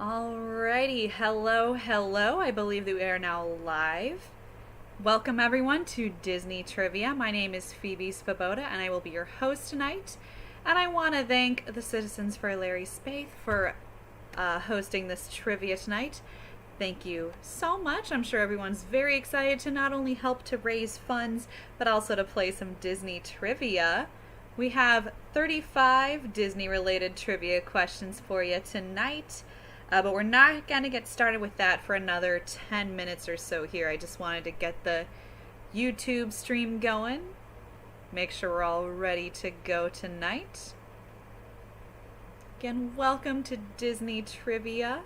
Alrighty, hello. I believe that we are now live. Welcome everyone to Disney Trivia. My name is Phoebe Svoboda and I will be your host tonight. And I want to thank the Citizens for Larry Spaeth for hosting this trivia tonight. Thank you so much. I'm sure everyone's very excited to not only help to raise funds, but also to play some Disney trivia. We have 35 Disney-related trivia questions for you tonight. But we're not going to get started with that for another 10 minutes or so here. I just wanted to get the YouTube stream going. Make sure we're all ready to go tonight. Again, welcome to Disney Trivia.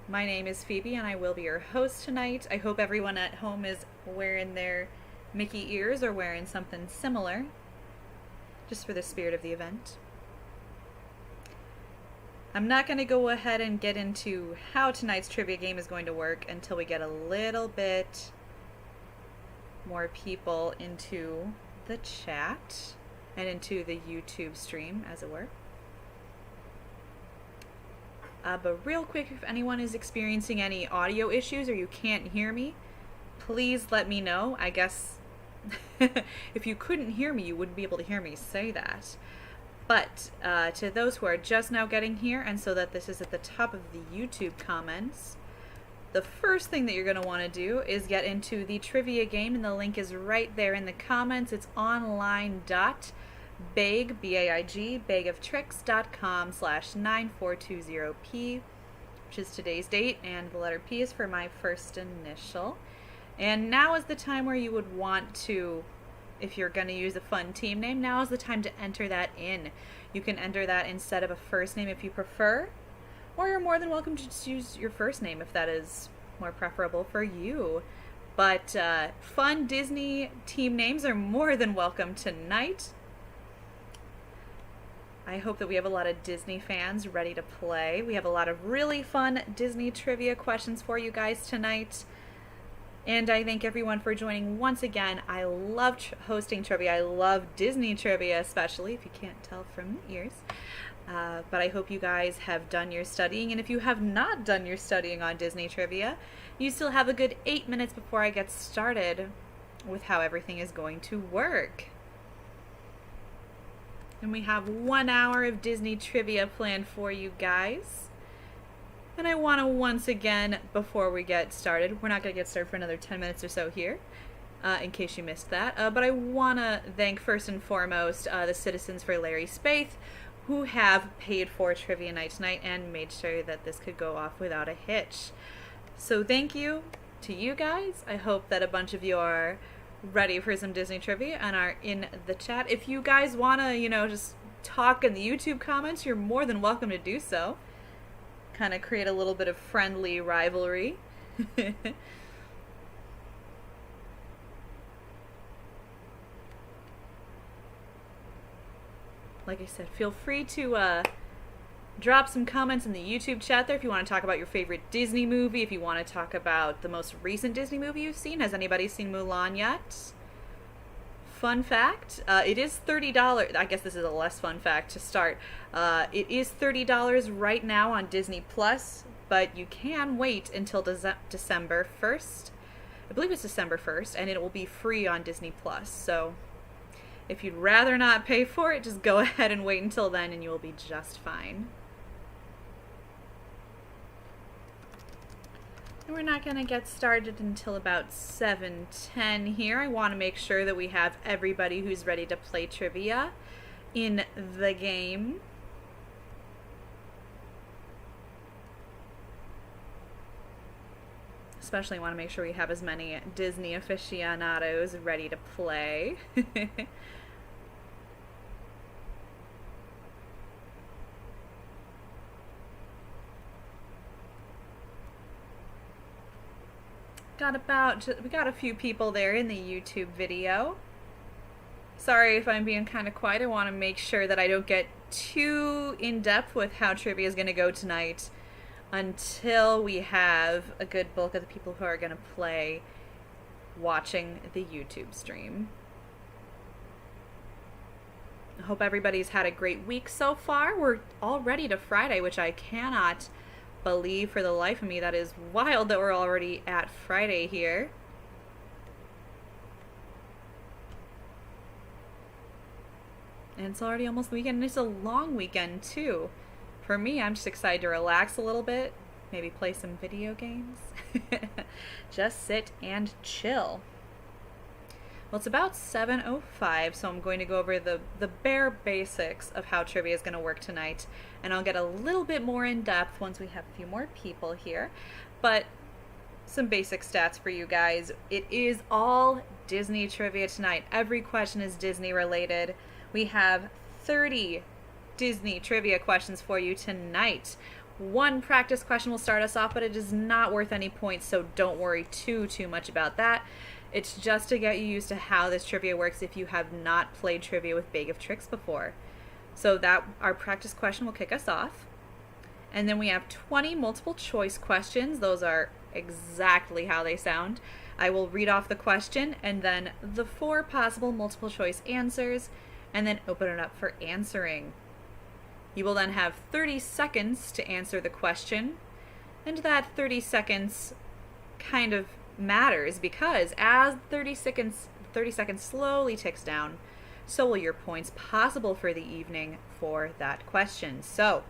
My name is Phoebe and I will be your host tonight. I hope everyone at home is wearing their Mickey ears or wearing something similar, just for the spirit of the event. I'm not going to go ahead and get into how tonight's trivia game is going to work until we get a little bit more people into the chat and into the YouTube stream, as it were. But real quick, if anyone is experiencing any audio issues or you can't hear me, please let me know. I guess if you couldn't hear me, you wouldn't be able to hear me say that. But to those who are just now getting here, and so that this is at the top of the YouTube comments, the first thing that you're going to want to do is get into the trivia game, and the link is right there in the comments. It's online.baig, B-A-I-G, baigoftricks.com/9420p, which is today's date, and the letter P is for my first initial. And now is the time where you would want to, if you're going to use a fun team name, now is the time to enter that in. You can enter that instead of a first name if you prefer, or you're more than welcome to just use your first name if that is more preferable for you. But fun Disney team names are more than welcome tonight. I hope that we have a lot of Disney fans ready to play. We have a lot of really fun Disney trivia questions for you guys tonight. And I thank everyone for joining once again. I love hosting trivia. I love Disney trivia, especially, if you can't tell from the ears. But I hope you guys have done your studying. And if you have not done your studying on Disney trivia, you still have a good 8 minutes before I get started with how everything is going to work. And we have 1 hour of Disney trivia planned for you guys. And I want to once again, before we get started, we're not going to get started for another 10 minutes or so here, in case you missed that, but I want to thank first and foremost the Citizens for Larry Spaeth, who have paid for trivia night tonight and made sure that this could go off without a hitch. So thank you to you guys. I hope that a bunch of you are ready for some Disney trivia and are in the chat. If you guys want to, just talk in the YouTube comments, you're more than welcome to do so. Kind of create a little bit of friendly rivalry. Like I said, feel free to drop some comments in the YouTube chat there if you want to talk about your favorite Disney movie, if you want to talk about the most recent Disney movie you've seen. Has anybody seen Mulan yet? Fun fact, it is $30. I guess this is a less fun fact to start. It is $30 right now on Disney Plus, but you can wait until December 1st. I believe it's December 1st, and it will be free on Disney Plus. So if you'd rather not pay for it, just go ahead and wait until then, and you will be just fine. And we're not going to get started until about 7:10 here. I want to make sure that we have everybody who's ready to play trivia in the game. Especially want to make sure we have as many Disney aficionados ready to play. We got a few people there in the YouTube video. Sorry if I'm being kind of quiet. I want to make sure that I don't get too in-depth with how trivia is going to go tonight until we have a good bulk of the people who are going to play watching the YouTube stream. I hope everybody's had a great week so far. We're already to Friday, which I cannot believe for the life of me that is wild that we're already at Friday here. And it's already almost the weekend, and it's a long weekend too. For me, I'm just excited to relax a little bit, maybe play some video games. Just sit and chill. Well, it's about 7:05, so I'm going to go over the bare basics of how trivia is going to work tonight, and I'll get a little bit more in depth once we have a few more people here. But some basic stats for you guys. It is all Disney trivia tonight. Every question is Disney related. We have 30 Disney trivia questions for you tonight. One practice question will start us off, but it is not worth any points, so don't worry too much about that. It's just to get you used to how this trivia works if you have not played trivia with Baig of Tricks before. So that our practice question will kick us off. And then we have 20 multiple choice questions. Those are exactly how they sound. I will read off the question and then the 4 possible multiple choice answers, and then open it up for answering. You will then have 30 seconds to answer the question, and that 30 seconds kind of matters because as 30 seconds slowly ticks down, so will your points possible for the evening for that question. So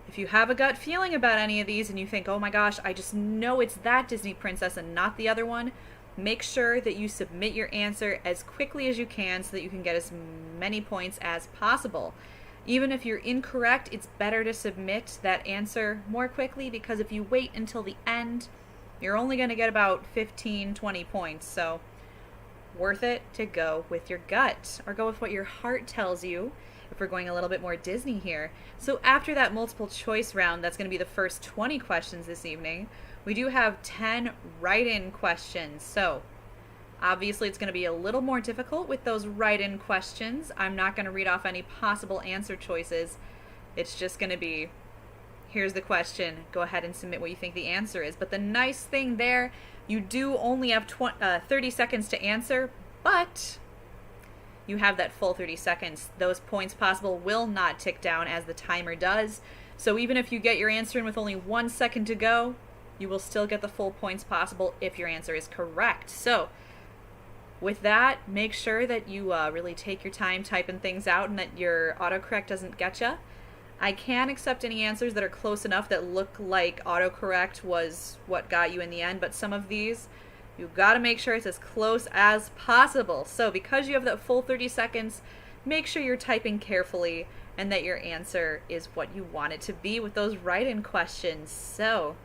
if you have a gut feeling about any of these and you think, oh my gosh, I just know it's that Disney princess and not the other one, make sure that you submit your answer as quickly as you can so that you can get as many points as possible. Even if you're incorrect, it's better to submit that answer more quickly, because if you wait until the end, you're only going to get about 15-20 points. So worth it to go with your gut, or go with what your heart tells you, if we're going a little bit more Disney here. So after that multiple choice round, that's going to be the first 20 questions this evening, we do have 10 write-in questions. So obviously it's going to be a little more difficult with those write-in questions. I'm not going to read off any possible answer choices. It's just going to be, here's the question, go ahead and submit what you think the answer is. But the nice thing there, you do only have 30 seconds to answer, but you have that full 30 seconds. Those points possible will not tick down as the timer does. So even if you get your answer in with only 1 second to go, you will still get the full points possible if your answer is correct. So with that, make sure that you really take your time typing things out and that your autocorrect doesn't get you. I can accept any answers that are close enough that look like autocorrect was what got you in the end, but some of these, you've got to make sure it's as close as possible. So because you have that full 30 seconds, make sure you're typing carefully and that your answer is what you want it to be with those write-in questions. So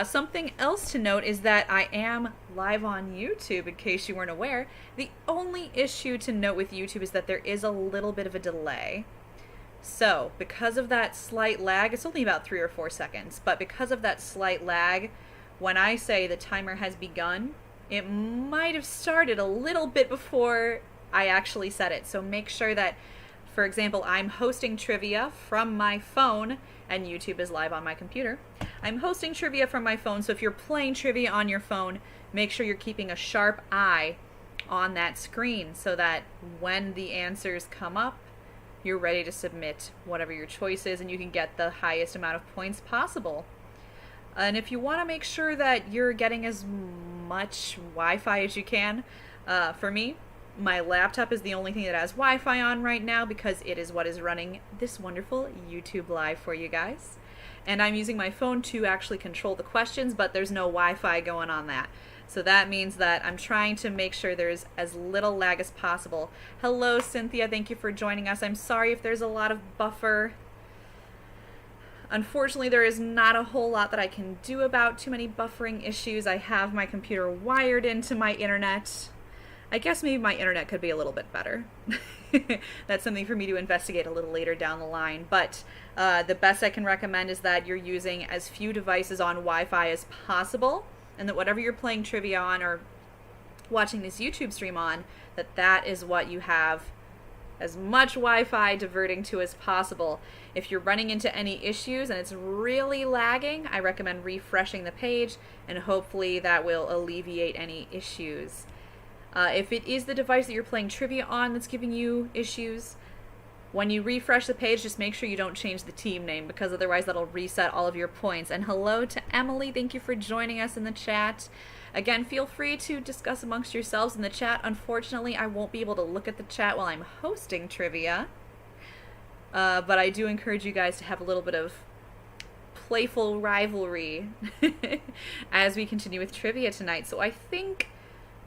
something else to note is that I am live on YouTube, in case you weren't aware. The only issue to note with YouTube is that there is a little bit of a delay. So because of that slight lag, it's only about 3 or 4 seconds, but because of that slight lag, when I say the timer has begun, it might have started a little bit before I actually said it. So make sure that, for example, I'm hosting trivia from my phone and YouTube is live on my computer. I'm hosting trivia from my phone, so if you're playing trivia on your phone, make sure you're keeping a sharp eye on that screen so that when the answers come up, you're ready to submit whatever your choice is and you can get the highest amount of points possible. And if you want to make sure that you're getting as much Wi-Fi as you can, for me, my laptop is the only thing that has Wi-Fi on right now because it is what is running this wonderful YouTube Live for you guys. And I'm using my phone to actually control the questions, but there's no Wi-Fi going on that. So that means that I'm trying to make sure there's as little lag as possible. Hello, Cynthia. Thank you for joining us. I'm sorry if there's a lot of buffer. Unfortunately, there is not a whole lot that I can do about too many buffering issues. I have my computer wired into my internet. I guess maybe my internet could be a little bit better. That's something for me to investigate a little later down the line. But the best I can recommend is that you're using as few devices on Wi-Fi as possible, and that whatever you're playing trivia on or watching this YouTube stream on, that is what you have as much Wi-Fi diverting to as possible. If you're running into any issues and it's really lagging, I recommend refreshing the page, and hopefully that will alleviate any issues. If it is the device that you're playing trivia on that's giving you issues, When you refresh the page, just make sure you don't change the team name, because otherwise that'll reset all of your points. And hello to Emily. Thank you for joining us in the chat. Again, feel free to discuss amongst yourselves in the chat. Unfortunately, I won't be able to look at the chat while I'm hosting trivia. But I do encourage you guys to have a little bit of playful rivalry as we continue with trivia tonight. So I think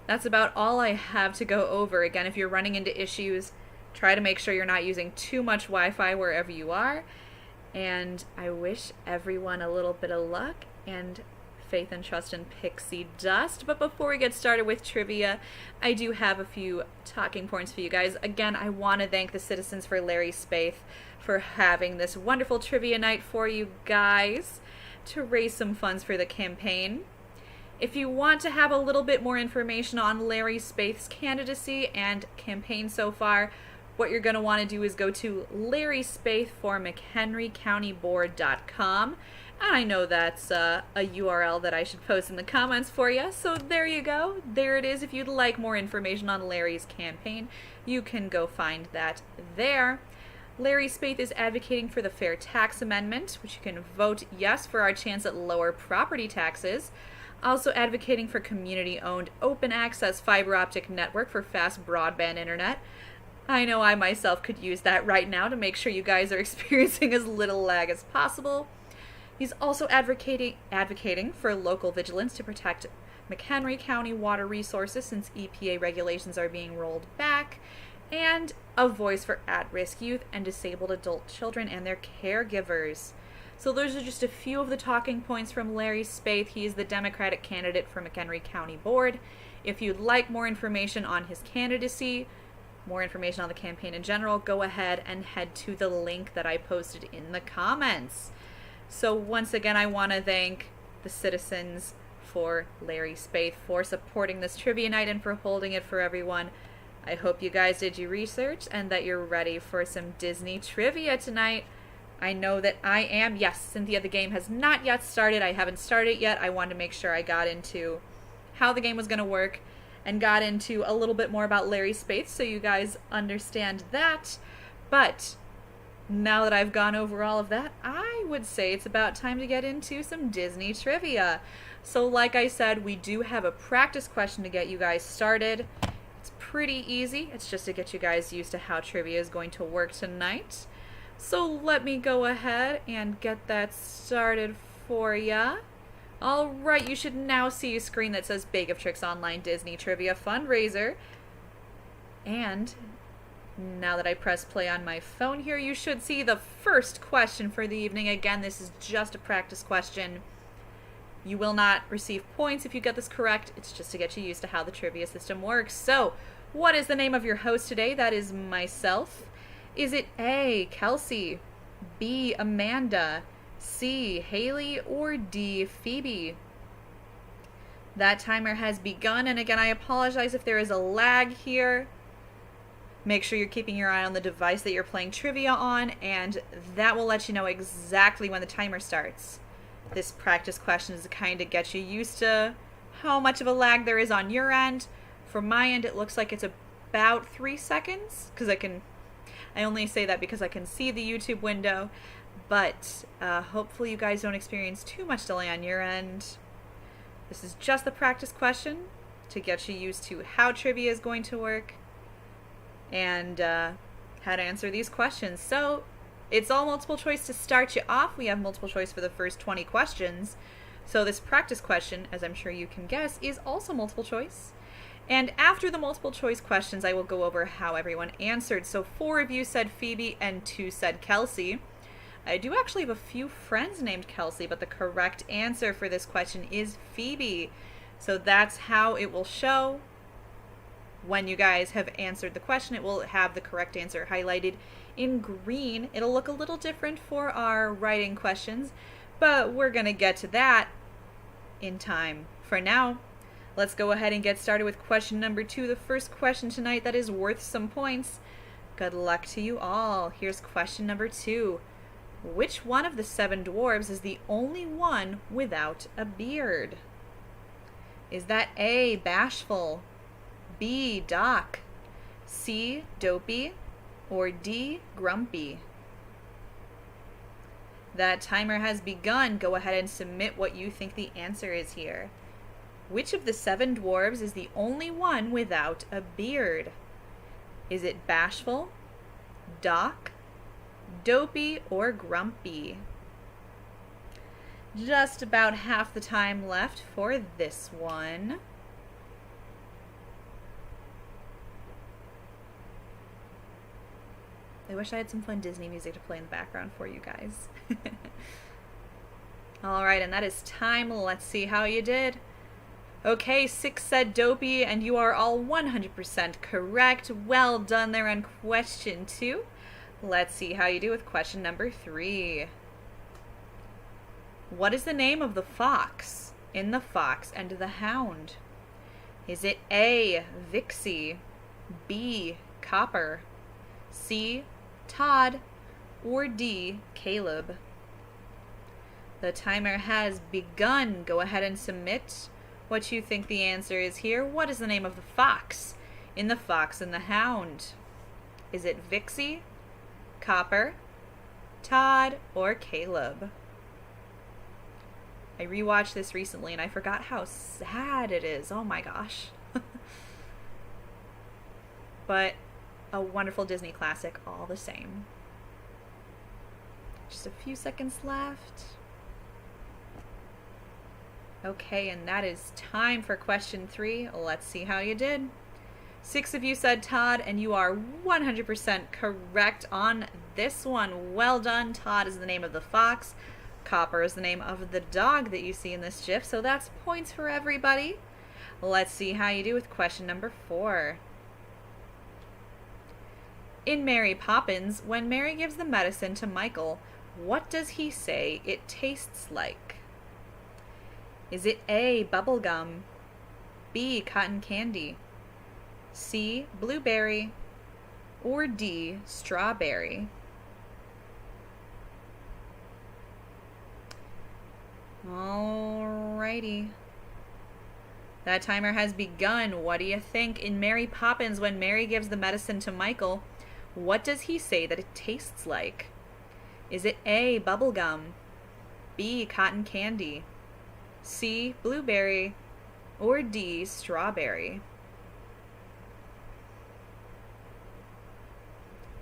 that's about all I have to go over. Again, if you're running into issues, try to make sure you're not using too much Wi-Fi wherever you are. And I wish everyone a little bit of luck and faith and trust in pixie dust. But before we get started with trivia, I do have a few talking points for you guys. Again, I want to thank the citizens for Larry Spaeth for having this wonderful trivia night for you guys to raise some funds for the campaign. If you want to have a little bit more information on Larry Spaeth's candidacy and campaign so far, what you're going to want to do is go to Larry Spaeth for McHenryCountyBoard.com. And I know that's a URL that I should post in the comments for you. So there you go. There it is. If you'd like more information on Larry's campaign, you can go find that there. Larry Spaeth is advocating for the Fair Tax Amendment, which you can vote yes for our chance at lower property taxes. Also advocating for community-owned open access fiber optic network for fast broadband internet. I know I myself could use that right now to make sure you guys are experiencing as little lag as possible. He's also advocating for local vigilance to protect McHenry County water resources since EPA regulations are being rolled back, and a voice for at-risk youth and disabled adult children and their caregivers. So those are just a few of the talking points from Larry Spaeth. He is the Democratic candidate for McHenry County Board. If you'd like more information on his candidacy, more information on the campaign in general, go ahead and head to the link that I posted in the comments. So once again, I want to thank the citizens for Larry Spaeth for supporting this trivia night and for holding it for everyone. I hope you guys did your research and that you're ready for some Disney trivia tonight. I know that I am. Yes, Cynthia, the game has not yet started. I haven't started yet. I wanted to make sure I got into how the game was going to work and got into a little bit more about Larry Spaeth so you guys understand that. But now that I've gone over all of that, I would say it's about time to get into some Disney trivia. So like I said, we do have a practice question to get you guys started. It's pretty easy. It's just to get you guys used to how trivia is going to work tonight. So let me go ahead and get that started for ya. Alright, you should now see a screen that says Baig of Tricks Online Disney Trivia Fundraiser. And now that I press play on my phone here, you should see the first question for the evening. Again, this is just a practice question. You will not receive points if you get this correct. It's just to get you used to how the trivia system works. So, what is the name of your host today? That is myself. Is it A, Kelsey, B, Amanda, C, Haley, or D, Phoebe? That timer has begun, and again, I apologize if there is a lag here. Make sure you're keeping your eye on the device that you're playing trivia on, and that will let you know exactly when the timer starts. This practice question is to kind of get you used to how much of a lag there is on your end. From my end, it looks like it's about 3 seconds, because I only say that because I can see the YouTube window, but hopefully you guys don't experience too much delay on your end. This is just the practice question to get you used to how trivia is going to work and how to answer these questions. So it's all multiple choice to start you off. We have multiple choice for the first 20 questions. So this practice question, as I'm sure you can guess, is also multiple choice. And after the multiple choice questions, I will go over how everyone answered. So 4 of you said Phoebe and 2 said Kelsey. I do actually have a few friends named Kelsey, but the correct answer for this question is Phoebe. So that's how it will show. When you guys have answered the question, it will have the correct answer highlighted in green. It'll look a little different for our writing questions, but we're going to get to that in time. For now, let's go ahead and get started with question number 2, the first question tonight that is worth some points. Good luck to you all. Here's question number 2. Which one of the 7 dwarves is the only one without a beard? Is that A, Bashful, B, Doc, C, Dopey, or D, grumpy? That timer has begun. Go ahead and submit what you think the answer is here. Which of the 7 dwarves is the only one without a beard? Is it bashful, doc, dopey, or grumpy? Just about half the time left for this one. I wish I had some fun Disney music to play in the background for you guys. Alright, and that is time. Let's see how you did. Okay, 6 said dopey, and you are all 100% correct. Well done there on question 2. Let's see how you do with question number 3. What is the name of the fox in The Fox and the Hound? Is it A, Vixie, B, Copper, C, Todd, or D, Caleb? The timer has begun. Go ahead and submit what you think the answer is here. What is the name of the fox in The Fox and the Hound? Is it Vixie, Copper, Todd, or Caleb? I rewatched this recently and I forgot how sad it is. Oh my gosh. But a wonderful Disney classic all the same. Just a few seconds left. Okay, and that is time for question 3. Let's see how you did. 6 of you said Todd, and you are 100% correct on this one. Well done. Todd is the name of the fox. Copper is the name of the dog that you see in this GIF, so that's points for everybody. Let's see how you do with question number 4. In Mary Poppins, when Mary gives the medicine to Michael, what does he say it tastes like? Is it A, bubblegum, B, cotton candy, C, blueberry, or D, strawberry? Alrighty. That timer has begun. What do you think? In Mary Poppins, when Mary gives the medicine to Michael, what does he say that it tastes like? Is it A, bubblegum, B, cotton candy, C, blueberry, or D, strawberry?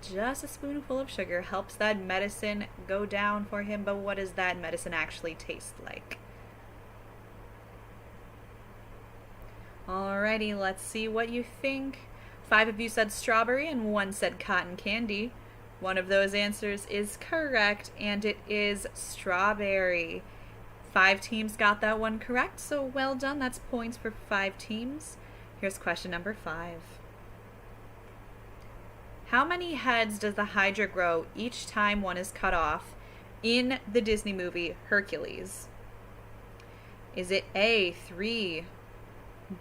Just a spoonful of sugar helps that medicine go down for him, but what does that medicine actually taste like? Alrighty, let's see what you think. 5 of you said strawberry and 1 said cotton candy. One of those answers is correct, and it is strawberry. 5 teams got that one correct, so well done. That's points for 5 teams. Here's question number 5. How many heads does the Hydra grow each time one is cut off in the Disney movie Hercules? Is it A, 3,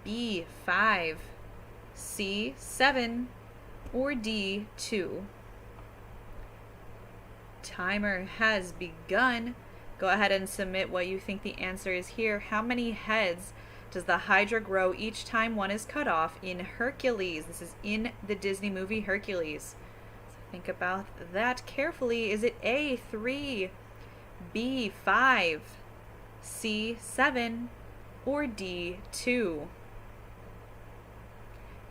B, 5, C, 7, or D, 2? Timer has begun. Go ahead and submit what you think the answer is here. How many heads does the Hydra grow each time one is cut off in Hercules? This is in the Disney movie Hercules. So think about that carefully. Is it A, 3, B, 5, C, 7, or D, 2?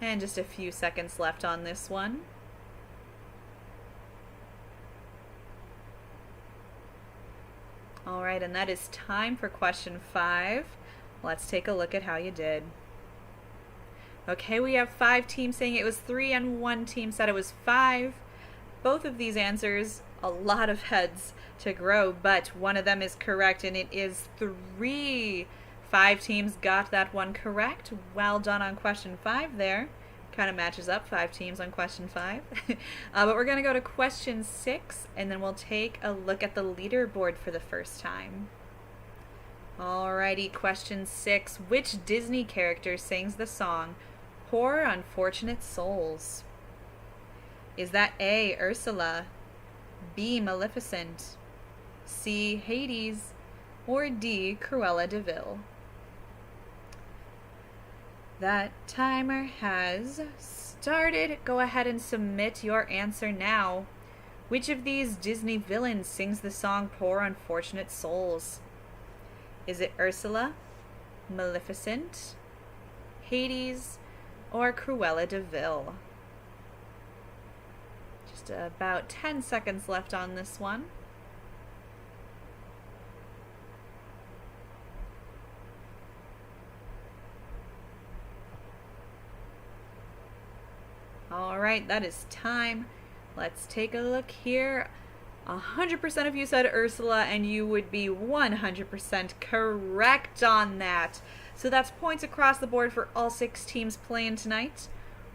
And just a few seconds left on this one. Alright, and that is time for question 5. Let's take a look at how you did. Okay, we have 5 teams saying it was 3 and 1 team said it was 5. Both of these answers, a lot of heads to grow, but one of them is correct and it is 3. 5 teams got that one correct. Well done on question 5 there. Kind of matches up, 5 teams on question 5. But we're going to go to question 6 and then we'll take a look at the leaderboard for the first time. Alrighty, question 6. Which Disney character sings the song Poor Unfortunate Souls? Is that A, Ursula, B, Maleficent, C, Hades, or D, Cruella de Vil? That timer has started. Go ahead and submit your answer now. Which of these Disney villains sings the song Poor Unfortunate Souls? Is it Ursula, Maleficent, Hades, or Cruella de Vil? Just about 10 seconds left on this one. Alright, that is time. Let's take a look here. 100% of you said Ursula, and you would be 100% correct on that. So that's points across the board for all 6 teams playing tonight.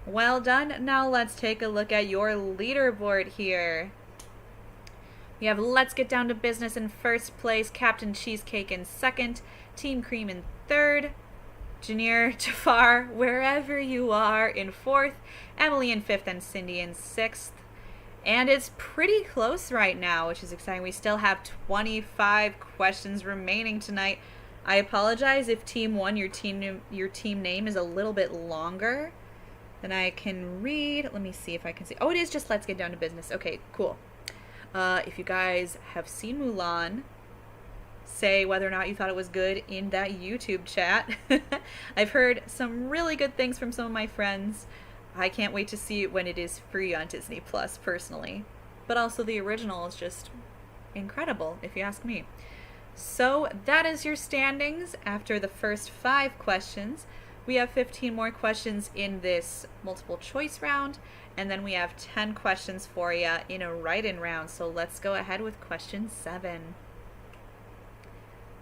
Well done. Now let's take a look at your leaderboard here. We have Let's Get Down to Business in first place, Captain Cheesecake in second, Team Cream in third, Janier, Jafar, wherever you are, in fourth, Emily in fifth, and Cindy in sixth. And it's pretty close right now, which is exciting. We still have 25 questions remaining tonight. I apologize if Team 1, your team name is a little bit longer than I can read. Let me see if I can see. Oh, it is just Let's Get Down to Business. Okay, cool. If you guys have seen Mulan, say whether or not you thought it was good in that YouTube chat. I've heard some really good things from some of my friends. I can't wait to see it when it is free on Disney Plus, personally. But also the original is just incredible, if you ask me. So that is your standings after the first 5 questions. We have 15 more questions in this multiple choice round, and then we have 10 questions for you in a write-in round. So let's go ahead with question 7.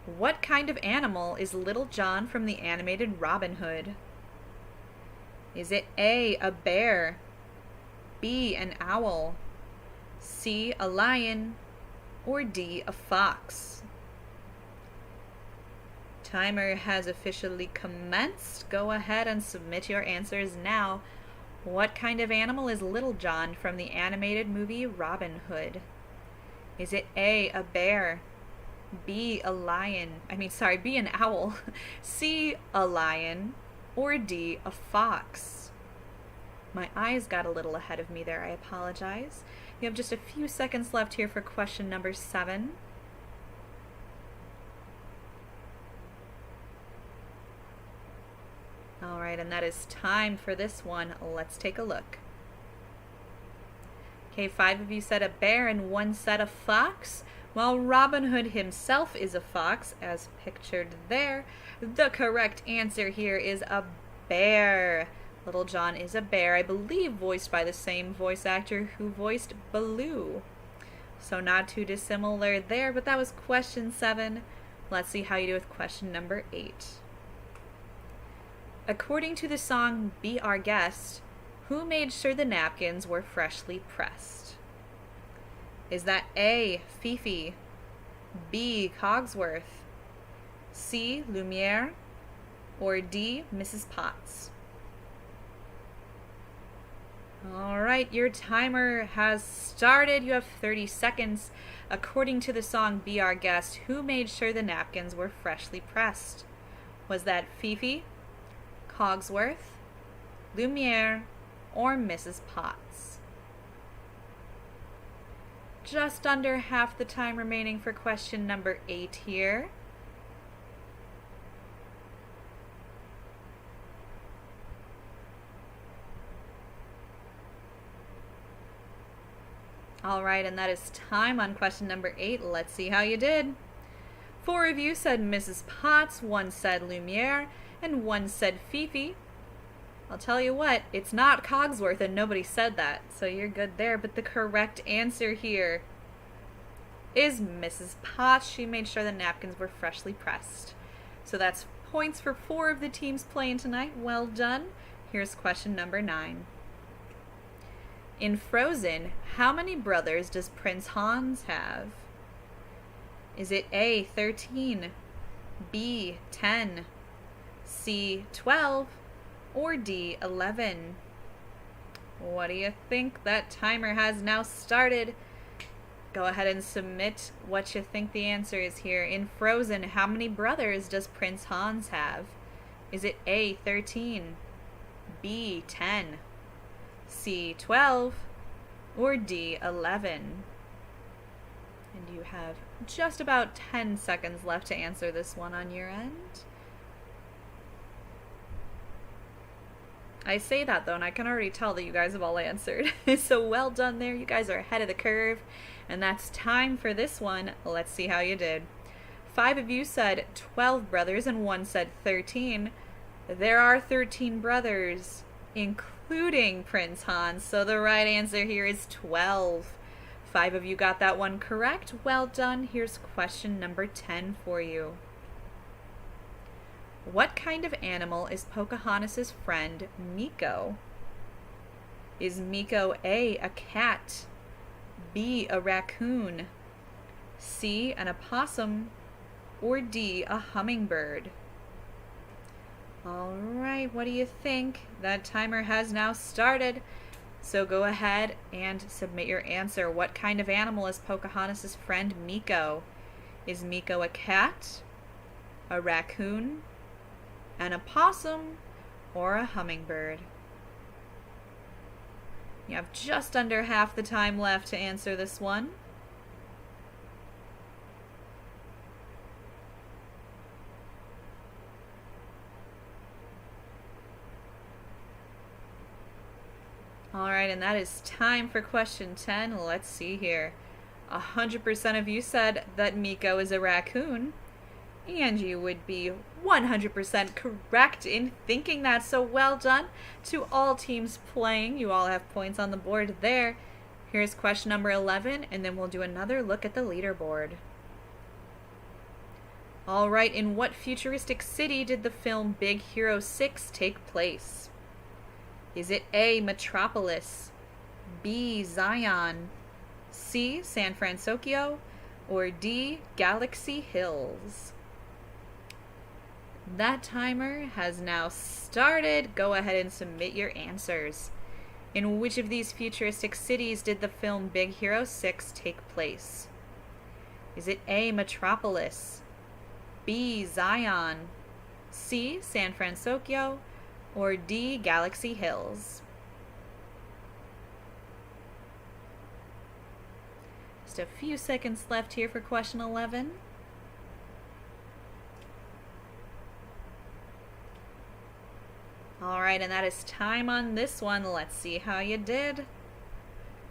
What kind of animal is Little John from the animated Robin Hood? Is it A, a bear, B, an owl, C, a lion, or D, a fox? Timer has officially commenced. Go ahead and submit your answers now. What kind of animal is Little John from the animated movie Robin Hood? Is it A, a bear, B, a lion, B, an owl, C, a lion, or D, a fox? My eyes got a little ahead of me there. I apologize. You have just a few seconds left here for question number 7. All right, and that is time for this one. Let's take a look. Okay, 5 of you said a bear and 1 said a fox. While Robin Hood himself is a fox, as pictured there, the correct answer here is a bear. Little John is a bear, I believe voiced by the same voice actor who voiced Baloo. So not too dissimilar there, but that was question 7. Let's see how you do with question number 8. According to the song Be Our Guest, who made sure the napkins were freshly pressed? Is that A, Fifi, B, Cogsworth, C, Lumiere, or D, Mrs. Potts? All right, your timer has started. You have 30 seconds. According to the song Be Our Guest, who made sure the napkins were freshly pressed? Was that Fifi, Cogsworth, Lumiere, or Mrs. Potts? Just under half the time remaining for question number 8 here. All right, and that is time on question number 8. Let's see how you did. 4 of you said Mrs. Potts, 1 said Lumiere, and 1 said Fifi. I'll tell you what, it's not Cogsworth, and nobody said that, so you're good there. But the correct answer here is Mrs. Potts. She made sure the napkins were freshly pressed. So that's points for 4 of the teams playing tonight. Well done. Here's question number 9. In Frozen, how many brothers does Prince Hans have? Is it A, 13, B, 10, C, 12, or D, 11? What do you think? That timer has now started. Go ahead and submit what you think the answer is here. In Frozen, how many brothers does Prince Hans have? Is it A, 13, B, 10, C, 12, or D, 11? And you have just about 10 seconds left to answer this one on your end. I say that though, and I can already tell that you guys have all answered. So well done there. You guys are ahead of the curve. And that's time for this one. Let's see how you did. 5 of you said 12 brothers and 1 said 13. There are 13 brothers, including Prince Hans. So the right answer here is 12. 5 of you got that one correct. Well done. Here's question number 10 for you. What kind of animal is Pocahontas' friend Meeko? Is Meeko A, a cat, B, a raccoon, C, an opossum, or D, a hummingbird? All right, what do you think? That timer has now started. So go ahead and submit your answer. What kind of animal is Pocahontas' friend Meeko? Is Meeko a cat, a raccoon, an opossum, or a hummingbird? You have just under half the time left to answer this one. All right, and that is time for question 10. Let's see here. 100% of you said that Meeko is a raccoon, and you would be 100% correct in thinking that, so well done to all teams playing. You all have points on the board there. Here's question number 11, and then we'll do another look at the leaderboard. All right, in what futuristic city did the film Big Hero 6 take place? Is it A, Metropolis, B, Zion, C, San Francisco, or D, Galaxy Hills? That timer has now started. Go ahead and submit your answers. In which of these futuristic cities did the film Big Hero 6 take place? Is it A, Metropolis, B, Zion, C, San Francisco, or D, Galaxy Hills? Just a few seconds left here for question 11. All right, and that is time on this one. Let's see how you did.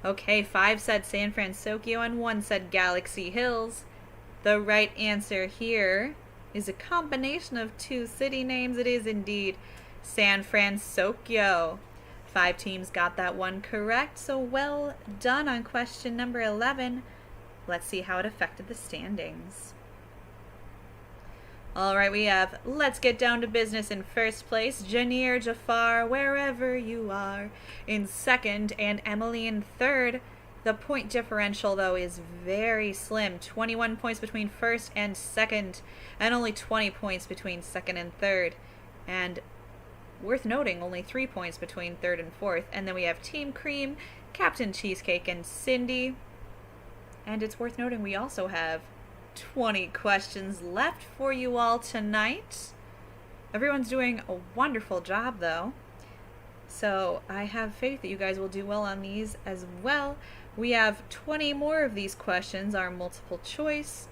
Okay, 5 said San Francisco and 1 said Galaxy Hills. The right answer here is a combination of 2 city names. It is indeed San Francisco. 5 teams got that one correct, so well done on question number 11. Let's see how it affected the standings. All right, we have Let's Get Down to Business in first place, Janir Jafar, wherever you are, in second, and Emily in third. The point differential, though, is very slim. 21 points between first and second, and only 20 points between second and third. And worth noting, only 3 points between third and fourth. And then we have Team Cream, Captain Cheesecake, and Cindy. And it's worth noting we also have 20 questions left for you all tonight. Everyone's doing a wonderful job, though. So I have faith that you guys will do well on these as well. We have 20 more of these questions are multiple choice,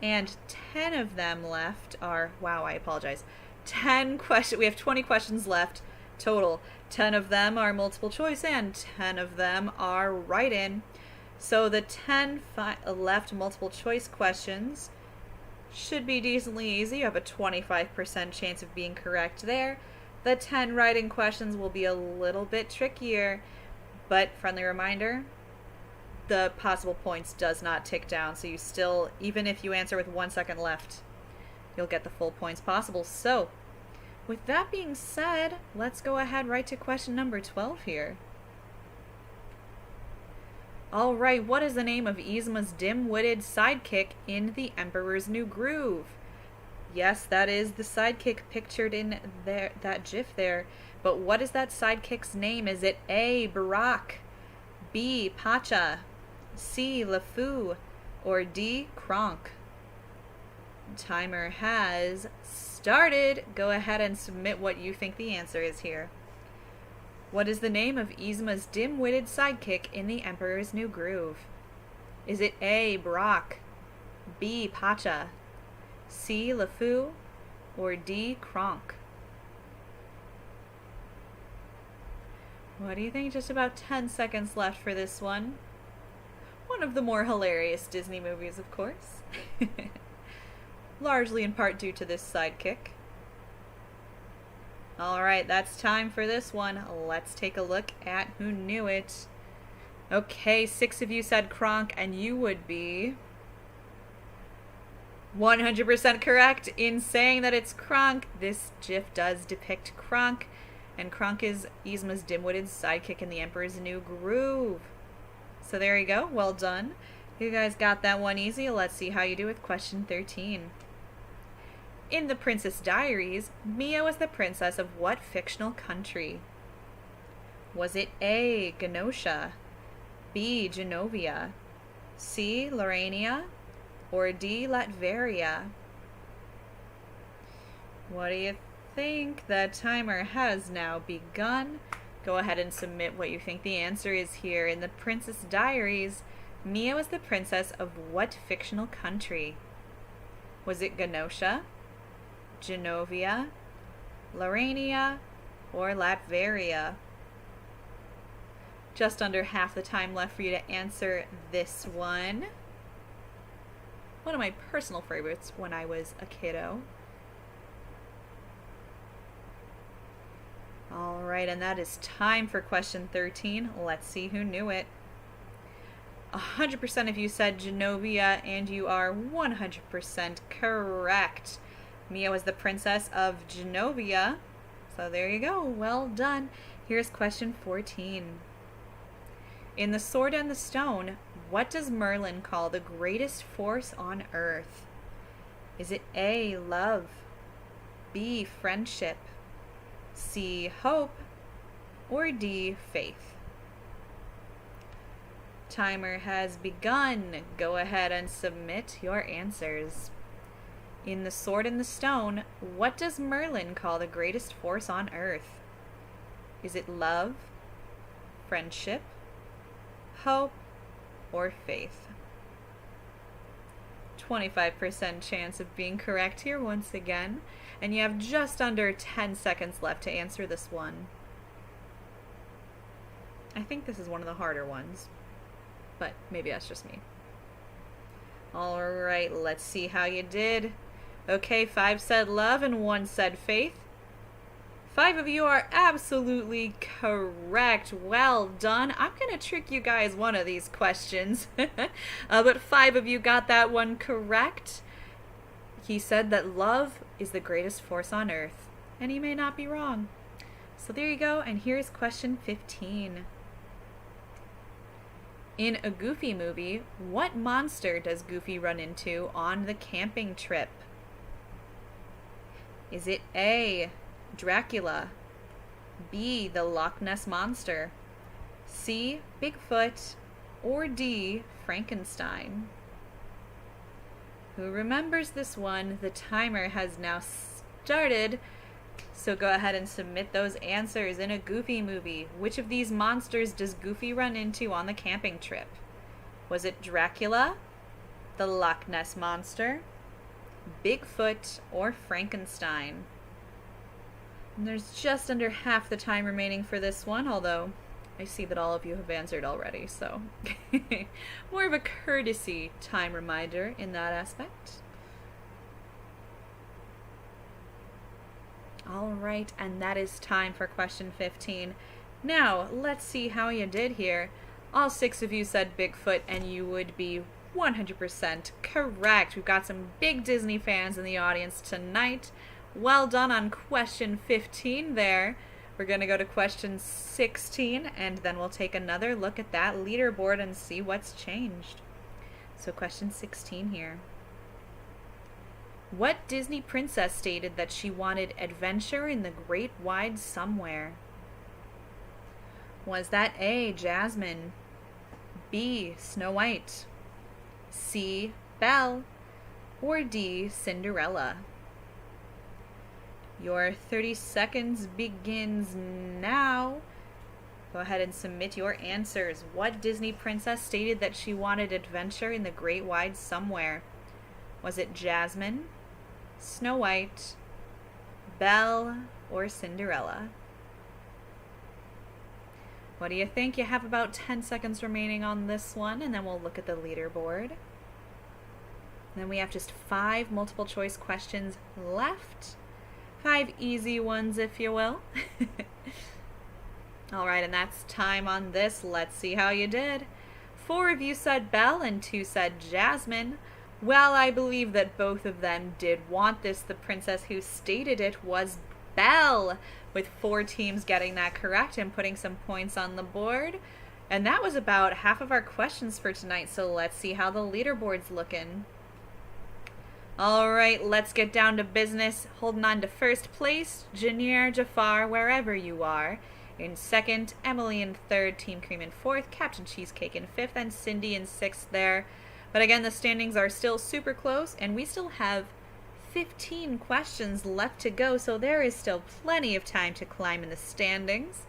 and 10 of them left are, wow, I apologize. 10 questions, we have 20 questions left total. 10 of them are multiple choice, and 10 of them are write-in. So the 10 left multiple choice questions should be decently easy. You have a 25% chance of being correct there. The 10 writing questions will be a little bit trickier, but friendly reminder, the possible points does not tick down, so you still, even if you answer with 1 second left, you'll get the full points possible. So, with that being said, let's go ahead right to question number 12 here. Alright, what is the name of Yzma's dim-witted sidekick in The Emperor's New Groove? Yes, that is the sidekick pictured in there, that gif there. But what is that sidekick's name? Is it A, Barack, B, Pacha, C, LeFou, or D, Kronk? Timer has started. Go ahead and submit what you think the answer is here. What is the name of Yzma's dim-witted sidekick in The Emperor's New Groove? Is it A. Brock, B. Pacha, C. LeFou, or D. Kronk? What do you think? Just about 10 seconds left for this one. One of the more hilarious Disney movies, of course. Largely in part due to this sidekick. Alright, that's time for this one. Let's take a look at who knew it. Okay, 6 of you said Kronk, and you would be 100% correct in saying that it's Kronk. This GIF does depict Kronk, and Kronk is Yzma's dim-witted sidekick in The Emperor's New Groove. So there you go, well done. You guys got that one easy. Let's see how you do with question 13. In the Princess Diaries, Mia was the princess of what fictional country? Was it A. Ganosia, B. Genovia, C. Laurania, or D. Latveria? What do you think? The timer has now begun. Go ahead and submit what you think the answer is here. In the Princess Diaries, Mia was the princess of what fictional country? Was it Ganosia, Genovia, Laurania, or Latveria? Just under half the time left for you to answer this one. One of my personal favorites when I was a kiddo. Alright, and that is time for question 13. Let's see who knew it. 100% of you said Genovia, and you are 100% correct. Mia was the princess of Genovia. So there you go. Well done. Here's question 14. In The Sword and the Stone, what does Merlin call the greatest force on earth? Is it A. Love, B. Friendship, C. Hope, or D. Faith? Timer has begun. Go ahead and submit your answers. In The Sword and the Stone, what does Merlin call the greatest force on earth? Is it love, friendship, hope, or faith? 25% chance of being correct here once again, and you have just under 10 seconds left to answer this one. I think this is one of the harder ones, but maybe that's just me. Alright, let's see how you did. Okay, 5 said love and 1 said faith. 5 of you are absolutely correct. Well done. I'm going to trick you guys one of these questions. But 5 of you got that one correct. He said that love is the greatest force on earth. And he may not be wrong. So there you go. And here's question 15. In a Goofy movie, what monster does Goofy run into on the camping trip? Is it A. Dracula, B. the Loch Ness Monster, C. Bigfoot, or D. Frankenstein? Who remembers this one? The timer has now started, so go ahead and submit those answers. In a Goofy movie, which of these monsters does Goofy run into on the camping trip? Was it Dracula, the Loch Ness Monster, Bigfoot, or Frankenstein? And there's just under half the time remaining for this one, although I see that all of you have answered already, so more of a courtesy time reminder in that aspect. Alright, and that is time for question 15. Now, let's see how you did here. All 6 of you said Bigfoot, and you would be 100% correct. We've got some big Disney fans in the audience tonight. Well done on question 15 there. We're going to go to question 16, and then we'll take another look at that leaderboard and see what's changed. So question 16 here. What Disney princess stated that she wanted adventure in the great wide somewhere? Was that A. Jasmine, B. Snow White, C. Belle, or D. Cinderella? Your 30 seconds begins now. Go ahead and submit your answers. What Disney princess stated that she wanted adventure in the great wide somewhere? Was it Jasmine, Snow White, Belle, or Cinderella? What do you think? You have about 10 seconds remaining on this one, and then we'll look at the leaderboard. Then we have just 5 multiple choice questions left. 5 easy ones, if you will. Alright, and that's time on this. Let's see how you did. 4 of you said Belle and 2 said Jasmine. Well, I believe that both of them did want this. The princess who stated it was Belle, with 4 teams getting that correct and putting some points on the board. And that was about half of our questions for tonight, so let's see how the leaderboard's looking. Alright, let's get down to business. Holding on to first place, Janier, Jafar, wherever you are. In second, Emily in third, Team Cream in fourth, Captain Cheesecake in fifth, and Cindy in sixth there. But again, the standings are still super close, and we still have 15 questions left to go, so there is still plenty of time to climb in the standings.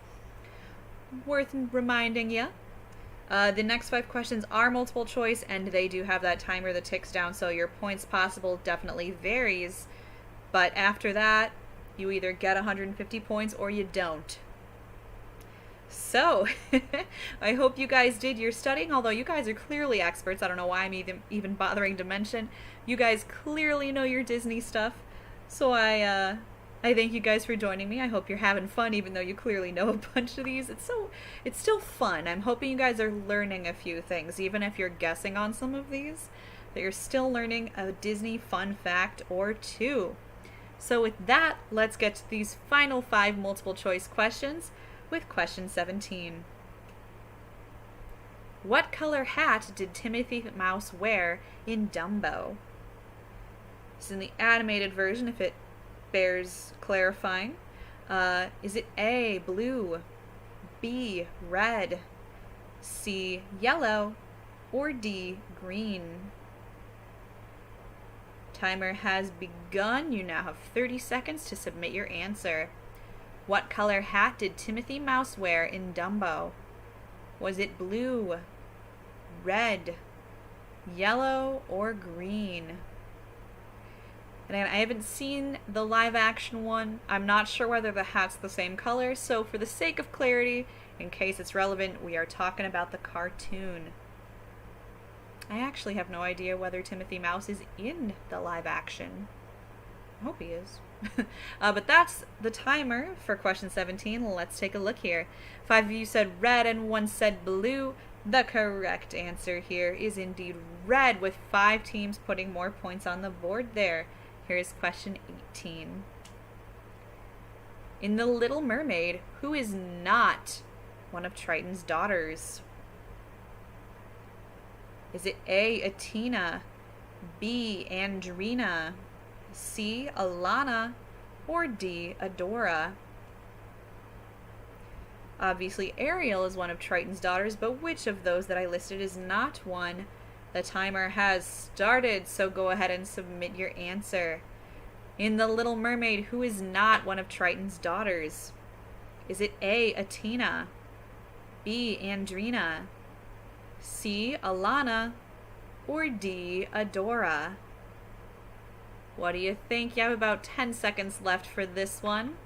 Worth reminding you, the next 5 questions are multiple choice, and they do have that timer that ticks down, so your points possible definitely varies. But after that, you either get 150 points or you don't. So, I hope you guys did your studying, although you guys are clearly experts. I don't know why I'm even bothering to mention. You guys clearly know your Disney stuff. So I thank you guys for joining me. I hope you're having fun, even though you clearly know a bunch of these. It's still fun. I'm hoping you guys are learning a few things, even if you're guessing on some of these, that you're still learning a Disney fun fact or 2. So with that, let's get to these final 5 multiple choice questions. With question 17. What color hat did Timothy Mouse wear in Dumbo? This is in the animated version, if it bears clarifying. Is it A, blue, B, red, C, yellow, or D, green? Timer has begun. You now have 30 seconds to submit your answer. What color hat did Timothy Mouse wear in Dumbo? Was it blue, red, yellow, or green? And I haven't seen the live action one. I'm not sure whether the hat's the same color, so for the sake of clarity, in case it's relevant, we are talking about the cartoon. I actually have no idea whether Timothy Mouse is in the live action. I hope he is. But that's the timer for question 17. Let's take a look here. 5 of you said red and 1 said blue. The correct answer here is indeed red, with 5 teams putting more points on the board there. Here's question 18. In The Little Mermaid, who is not one of Triton's daughters? Is it A, Athena, B, Andrina, C, Alana, or D, Adora? Obviously, Ariel is one of Triton's daughters, but which of those that I listed is not one? The timer has started, so go ahead and submit your answer. In The Little Mermaid, who is not one of Triton's daughters? Is it A, Athena, B, Andrina, C, Alana, or D, Adora? What do you think? You have about 10 seconds left for this one.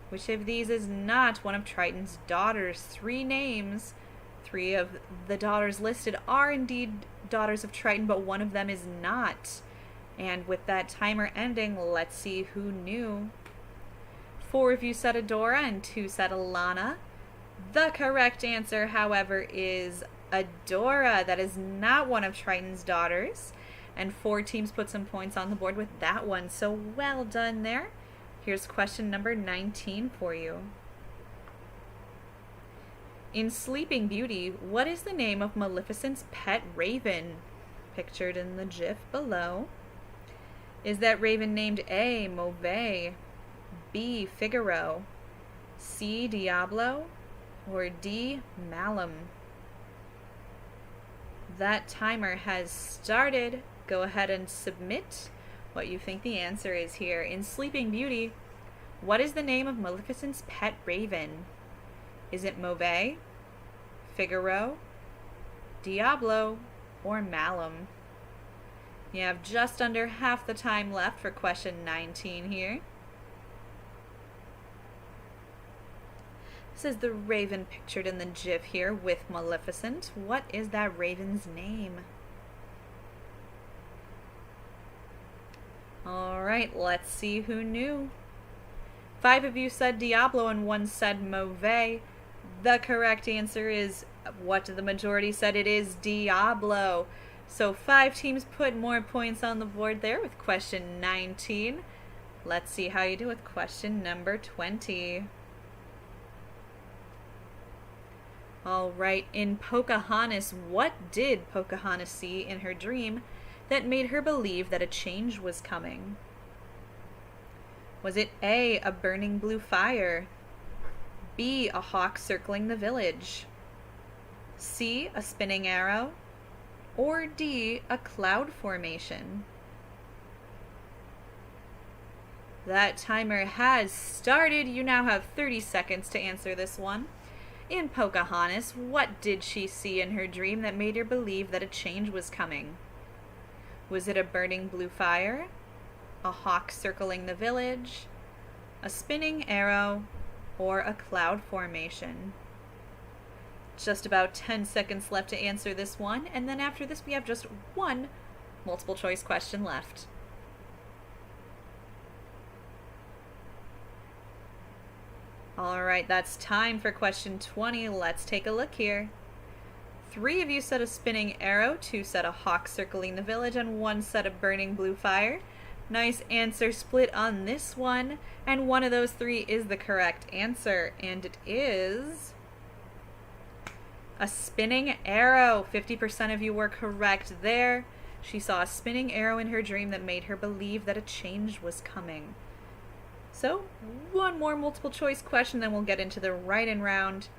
Which of these is not one of Triton's daughters? 3 names. 3 of the daughters listed are indeed daughters of Triton, but one of them is not. And with that timer ending, let's see who knew. 4 of you said Adora and 2 said Alana. The correct answer, however, is Adora. That is not one of Triton's daughters. And 4 teams put some points on the board with that one. So well done there. Here's question number 19 for you. In Sleeping Beauty, what is the name of Maleficent's pet raven? Pictured in the GIF below. Is that raven named A, Mauvais, B, Figaro, C, Diablo, or D, Malum? That timer has started. Go ahead and submit what you think the answer is here. In Sleeping Beauty, what is the name of Maleficent's pet raven? Is it Mauvais, Figaro, Diablo, or Malum? You have just under half the time left for question 19 here. This is the raven pictured in the GIF here with Maleficent. What is that raven's name? Alright, let's see who knew. 5 of you said Diablo and 1 said Mauvais. The correct answer is what the majority said. It is Diablo. So 5 teams put more points on the board there with question 19. Let's see how you do with question number 20. Alright, in Pocahontas, what did Pocahontas see in her dream that made her believe that a change was coming? Was it A, a burning blue fire, B, a hawk circling the village, C, a spinning arrow, or D, a cloud formation? That timer has started. You now have 30 seconds to answer this one. In Pocahontas, what did she see in her dream that made her believe that a change was coming? Was it a burning blue fire, a hawk circling the village, a spinning arrow, or a cloud formation? Just about 10 seconds left to answer this one, and then after this we have just one multiple choice question left. Alright, that's time for question 20. Let's take a look here. 3 of you said a spinning arrow, 2 said a hawk circling the village, and 1 said a burning blue fire. Nice answer split on this one, and one of those 3 is the correct answer, and it is a spinning arrow. 50% of you were correct there. She saw a spinning arrow in her dream that made her believe that a change was coming. So, one more multiple choice question, then we'll get into the write-in round.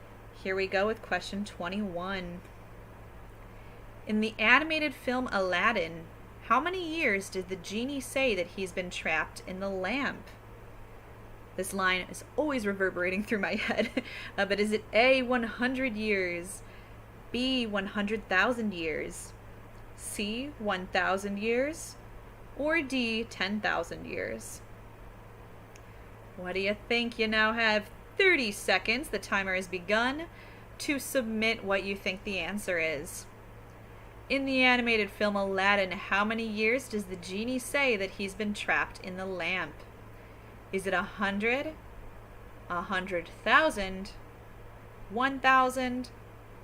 Here we go with question 21. In the animated film Aladdin, how many years did the genie say that he's been trapped in the lamp? This line is always reverberating through my head. But is it A, 100 years, B, 100,000 years, C, 1,000 years, or D, 10,000 years? What do you think? You now have 30 seconds. The timer has begun to submit what you think the answer is. In the animated film Aladdin, how many years does the genie say that he's been trapped in the lamp? Is it 100, 100,000, 1,000,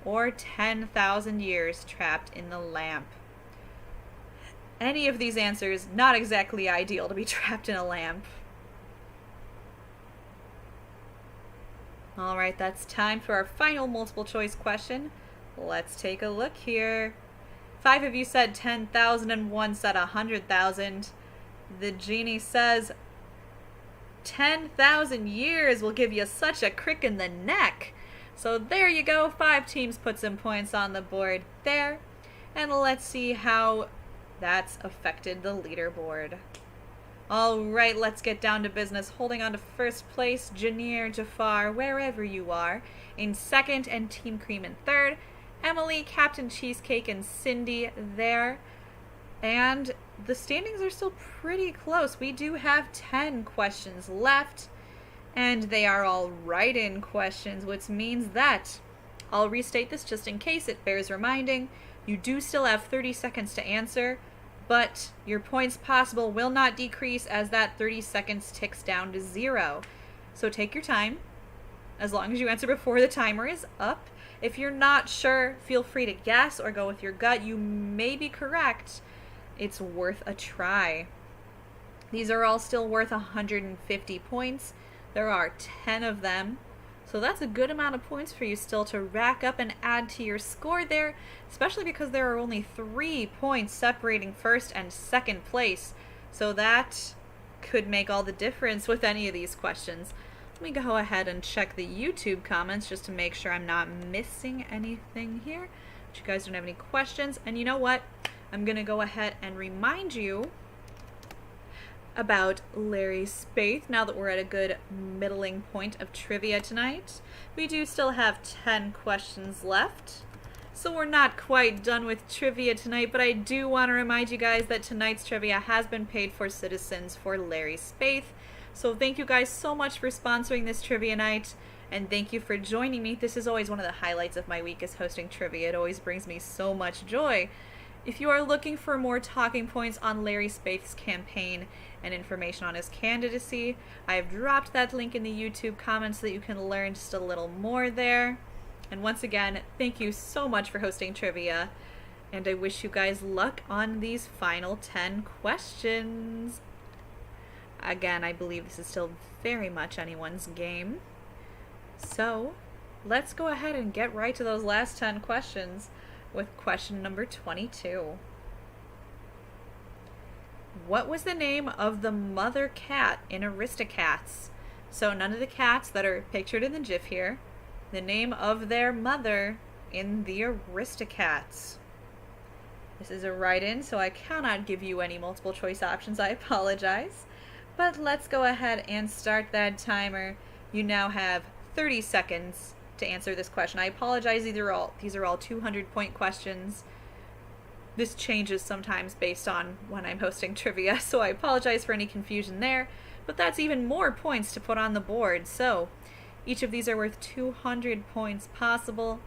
or 10,000 years trapped in the lamp? Any of these answers, not exactly ideal to be trapped in a lamp. Alright, that's time for our final multiple choice question. Let's take a look here. 5 of you said 10,000 and 1 said 100,000. The genie says 10,000 years will give you such a crick in the neck. So there you go. 5 teams put some points on the board there. And let's see how that's affected the leaderboard. Alright, let's get down to business. Holding on to first place, Janier, Jafar, wherever you are. In second, and Team Cream in third. Emily, Captain Cheesecake, and Cindy there. And the standings are still pretty close. We do have 10 questions left, and they are all write-in questions, which means that, I'll restate this just in case it bears reminding, you do still have 30 seconds to answer, but your points possible will not decrease as that 30 seconds ticks down to 0. So take your time, as long as you answer before the timer is up. If you're not sure, feel free to guess or go with your gut. You may be correct. It's worth a try. These are all still worth 150 points. There are 10 of them. So that's a good amount of points for you still to rack up and add to your score there, especially because there are only 3 points separating first and second place. So that could make all the difference with any of these questions. Let me go ahead and check the YouTube comments just to make sure I'm not missing anything here. But you guys don't have any questions. And you know what? I'm going to go ahead and remind you about Larry Spaeth now that we're at a good middling point of trivia tonight. We do still have 10 questions left, so we're not quite done with trivia tonight, but I do want to remind you guys that tonight's trivia has been paid for citizens for Larry Spaeth. So thank you guys so much for sponsoring this trivia night, and thank you for joining me. This is always one of the highlights of my week, is hosting trivia. It always brings me so much joy. If you are looking for more talking points on Larry Spaeth's campaign and information on his candidacy, I have dropped that link in the YouTube comments so that you can learn just a little more there. And once again, thank you so much for hosting trivia, and I wish you guys luck on these final 10 questions. Again, I believe this is still very much anyone's game. So, let's go ahead and get right to those last 10 questions with question number 22. What was the name of the mother cat in Aristocats? So none of the cats that are pictured in the GIF here. The name of their mother in the Aristocats. This is a write-in, so I cannot give you any multiple choice options. I apologize. But let's go ahead and start that timer. You now have 30 seconds to answer this question. I apologize, these are all 200-point questions. This changes sometimes based on when I'm hosting trivia, so I apologize for any confusion there, but that's even more points to put on the board. So each of these are worth 200 points possible,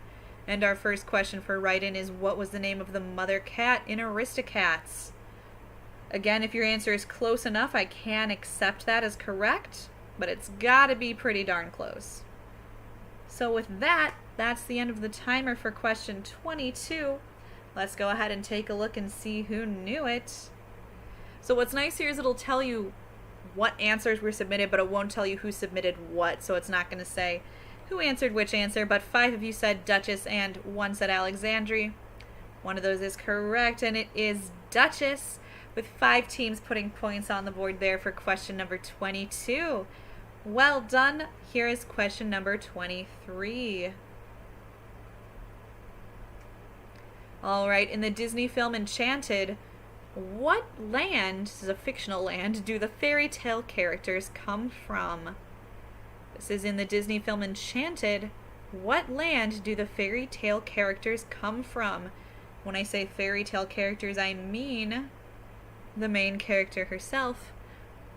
and our first question for write-in is, what was the name of the mother cat in Aristocats? Again, if your answer is close enough, I can accept that as correct, but it's gotta be pretty darn close. So with that, that's the end of the timer for question 22. Let's go ahead and take a look and see who knew it. So what's nice here is it'll tell you what answers were submitted, but it won't tell you who submitted what, so it's not going to say who answered which answer, but 5 of you said Duchess and 1 said Alexandria. One of those is correct, and it is Duchess, with 5 teams putting points on the board there for question number 22. Well done. Here is question number 23. Alright, in the Disney film Enchanted, what land, this is a fictional land, do the fairy tale characters come from? This is in the Disney film Enchanted. What land do the fairy tale characters come from? When I say fairy tale characters, I mean the main character herself.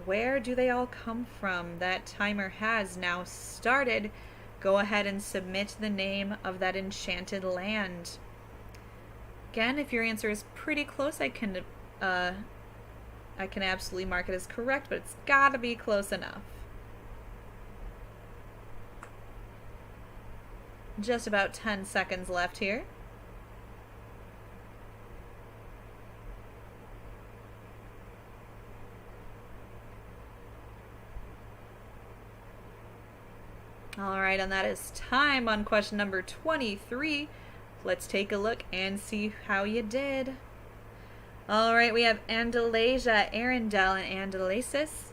Where do they all come from? That timer has now started. Go ahead and submit the name of that enchanted land. Again, if your answer is pretty close, I can absolutely mark it as correct, but it's gotta be close enough. Just about 10 seconds left here. Alright, and that is time on question number 23. Let's take a look and see how you did. Alright, we have Andalasia, Arendelle, and Andalasis.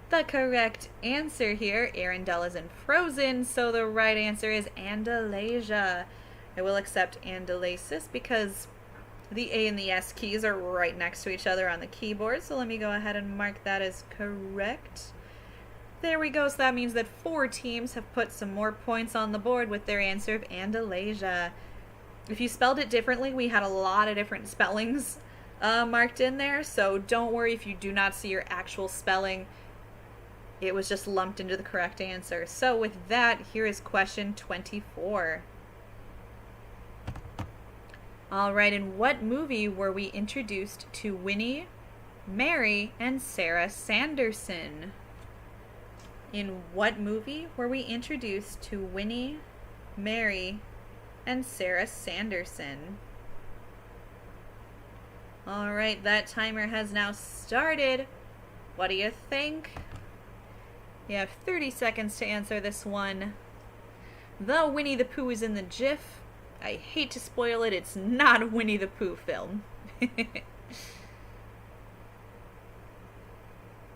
The correct answer here, Arendelle is in Frozen, so the right answer is Andalasia. I will accept Andalasis because the A and the S keys are right next to each other on the keyboard, so let me go ahead and mark that as correct. There we go, so that means that 4 teams have put some more points on the board with their answer of Andalasia. If you spelled it differently, we had a lot of different spellings marked in there, so don't worry if you do not see your actual spelling. It was just lumped into the correct answer. So with that, here is question 24. Alright, in what movie were we introduced to Winnie, Mary, and Sarah Sanderson? In what movie were we introduced to Winnie, Mary, and Sarah Sanderson? Alright, that timer has now started. What do you think? You have 30 seconds to answer this one. Though Winnie the Pooh is in the GIF, I hate to spoil it, it's not a Winnie the Pooh film.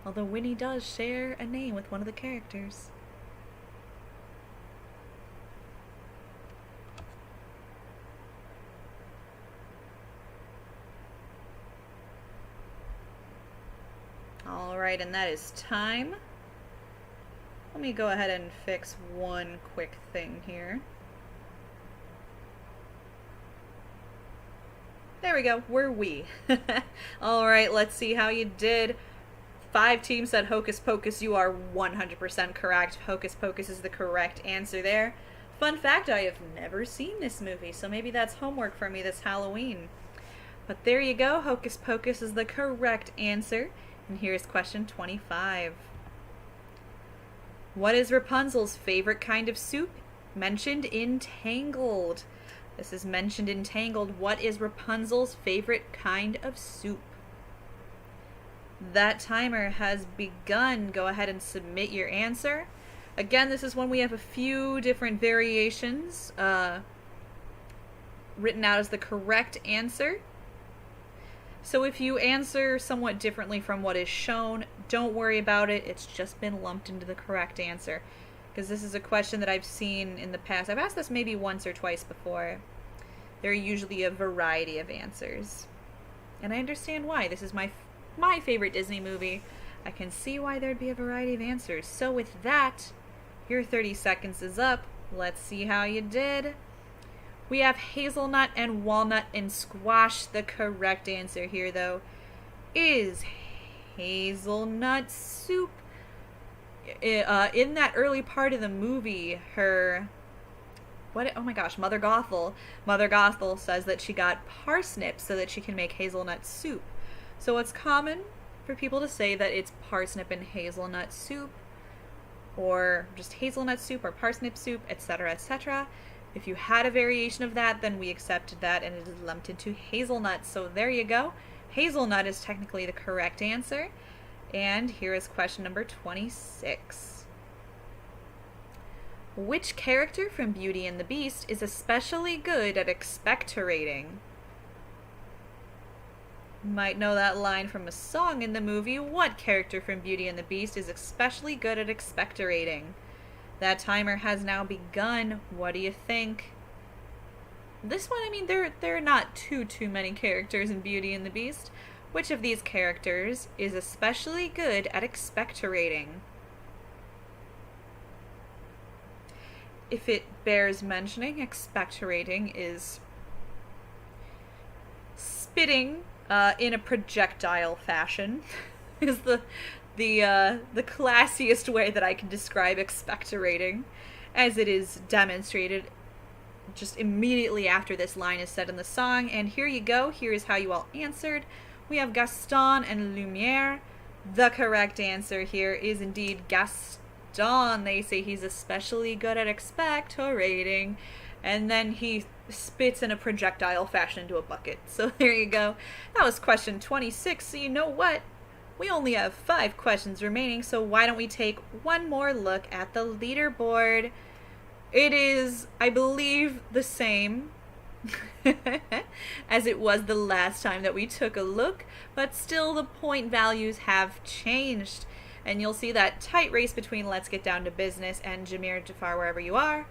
Although Winnie does share a name with one of the characters. Alright, and that is time. Let me go ahead and fix one quick thing here. There we go, we're we. Alright, let's see how you did. 5 teams said Hocus Pocus. You are 100% correct. Hocus Pocus is the correct answer there. Fun fact, I have never seen this movie, so maybe that's homework for me this Halloween. But there you go, Hocus Pocus is the correct answer. And here's question 25. What is Rapunzel's favorite kind of soup? Mentioned in Tangled. This is mentioned in Tangled. What is Rapunzel's favorite kind of soup? That timer has begun. Go ahead and submit your answer. Again, this is when we have a few different variations written out as the correct answer. So if you answer somewhat differently from what is shown, don't worry about it. It's just been lumped into the correct answer. Because this is a question that I've seen in the past. I've asked this maybe once or twice before. There are usually a variety of answers. And I understand why. This is my favorite Disney movie. I can see why there'd be a variety of answers. So with that, your 30 seconds is up. Let's see how you did. We have hazelnut and walnut and squash. The correct answer here, though, is hazelnut soup. In that early part of the movie, oh my gosh, Mother Gothel says that she got parsnips so that she can make hazelnut soup. So it's common for people to say that it's parsnip and hazelnut soup, or just hazelnut soup or parsnip soup, etc., etc. If you had a variation of that, then we accepted that and it is lumped into hazelnut. So there you go. Hazelnut is technically the correct answer. And here is question number 26. Which character from Beauty and the Beast is especially good at expectorating? You might know that line from a song in the movie. What character from Beauty and the Beast is especially good at expectorating? That timer has now begun. What do you think? This one, I mean, there are not too many characters in Beauty and the Beast. Which of these characters is especially good at expectorating? If it bears mentioning, expectorating is spitting in a projectile fashion. Is the classiest way that I can describe expectorating, as it is demonstrated just immediately after this line is said in the song. And here you go. Here is how you all answered. We have Gaston and Lumiere. The correct answer here is indeed Gaston. They say he's especially good at expectorating, and then he spits in a projectile fashion into a bucket. So there you go. That was question 26. So you know what? We only have 5 questions remaining, so why don't we take one more look at the leaderboard? It is, I believe, the same as it was the last time that we took a look, but still the point values have changed. And you'll see that tight race between Let's Get Down to Business and Jameer Jafar Wherever You Are.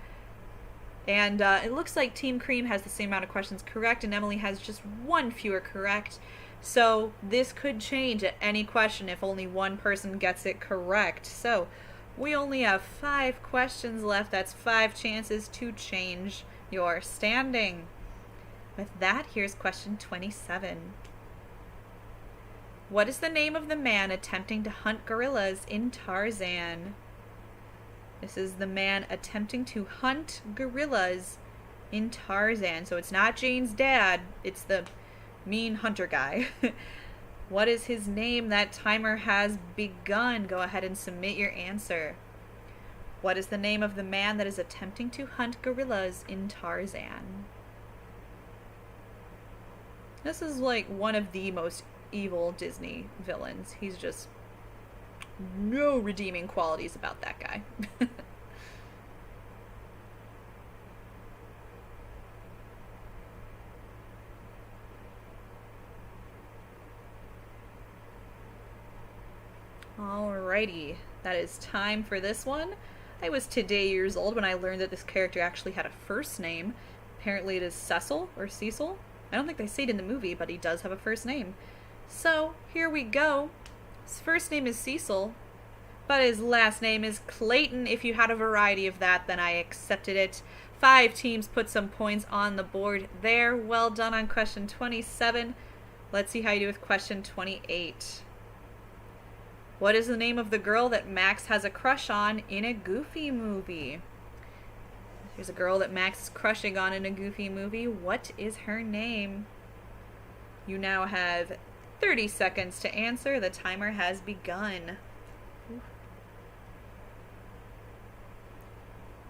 And it looks like Team Cream has the same amount of questions correct, and Emily has just 1 fewer correct. So this could change at any question if only one person gets it correct. So we only have 5 questions left. That's 5 chances to change your standing. With that, here's question 27. What is the name of the man attempting to hunt gorillas in Tarzan? This is the man attempting to hunt gorillas in Tarzan. So it's not Jane's dad, it's the mean hunter guy. What is his name? That timer has begun. Go ahead and submit your answer. What is the name of the man that is attempting to hunt gorillas in Tarzan? This is like one of the most evil Disney villains. He's just no redeeming qualities about that guy. Alrighty, that is time for this one. I was today years old when I learned that this character actually had a first name. Apparently it is Cecil or Cecil. I don't think they say it in the movie, but he does have a first name. So here we go. His first name is Cecil, but his last name is Clayton. If you had a variety of that, then I accepted it. 5 teams put some points on the board there. Well done on question 27. Let's see how you do with question 28. What is the name of the girl that Max has a crush on in a Goofy movie? There's a girl that Max is crushing on in a Goofy movie. What is her name? You now have 30 seconds to answer. The timer has begun.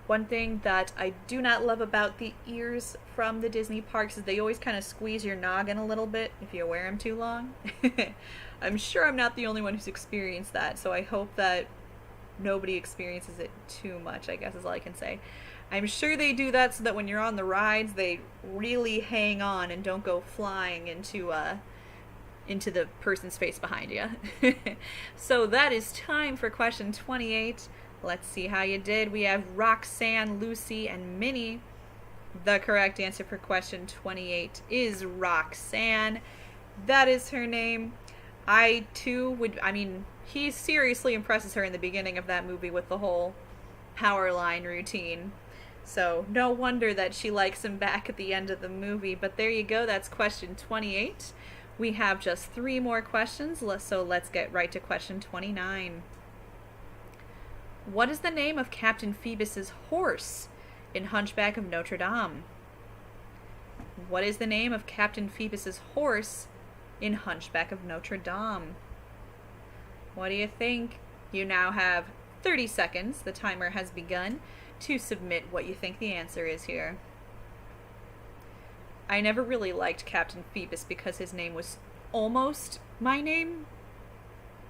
One thing that I do not love about the ears from the Disney parks is they always kind of squeeze your noggin a little bit if you wear them too long. I'm sure I'm not the only one who's experienced that, so I hope that nobody experiences it too much, I guess is all I can say. I'm sure they do that so that when you're on the rides, they really hang on and don't go flying into the person's face behind you. So that is time for question 28. Let's see how you did. We have Roxanne, Lucy, and Minnie. The correct answer for question 28 is Roxanne. That is her name. I too would, he seriously impresses her in the beginning of that movie with the whole power line routine. So no wonder that she likes him back at the end of the movie. But there you go, that's question 28. We have just 3 more questions, so let's get right to question 29. What is the name of Captain Phoebus's horse in Hunchback of Notre Dame? What is the name of Captain Phoebus's horse in Hunchback of Notre Dame? What do you think? You now have 30 seconds. The timer has begun to submit what you think the answer is here. I never really liked Captain Phoebus because his name was almost my name,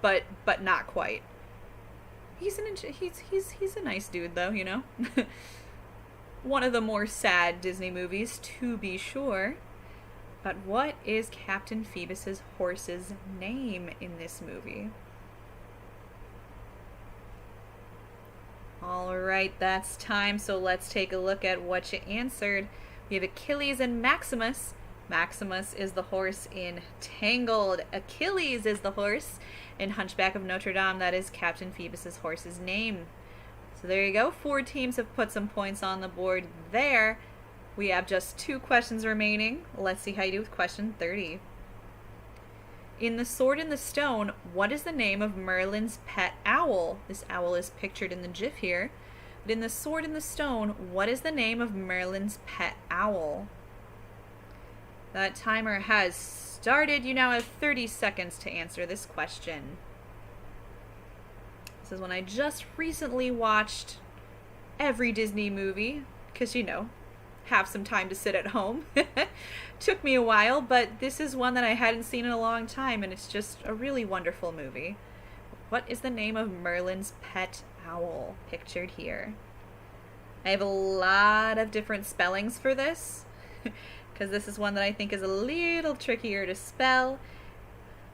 but not quite. He's a nice dude though, you know. One of the more sad Disney movies, to be sure. But what is Captain Phoebus's horse's name in this movie? Alright, that's time, so let's take a look at what you answered. We have Achilles and Maximus. Maximus is the horse in Tangled. Achilles is the horse in Hunchback of Notre Dame. That is Captain Phoebus's horse's name. So there you go. 4 teams have put some points on the board there. We have just 2 questions remaining. Let's see how you do with question 30. In The Sword in the Stone, what is the name of Merlin's pet owl? This owl is pictured in the GIF here. But in The Sword in the Stone, what is the name of Merlin's pet owl? That timer has started. You now have 30 seconds to answer this question. This is when I just recently watched every Disney movie, because, you know, have some time to sit at home. Took me a while, but this is one that I hadn't seen in a long time, and it's just a really wonderful movie. What is the name of Merlin's pet owl pictured here? I have a lot of different spellings for this, because this is one that I think is a little trickier to spell.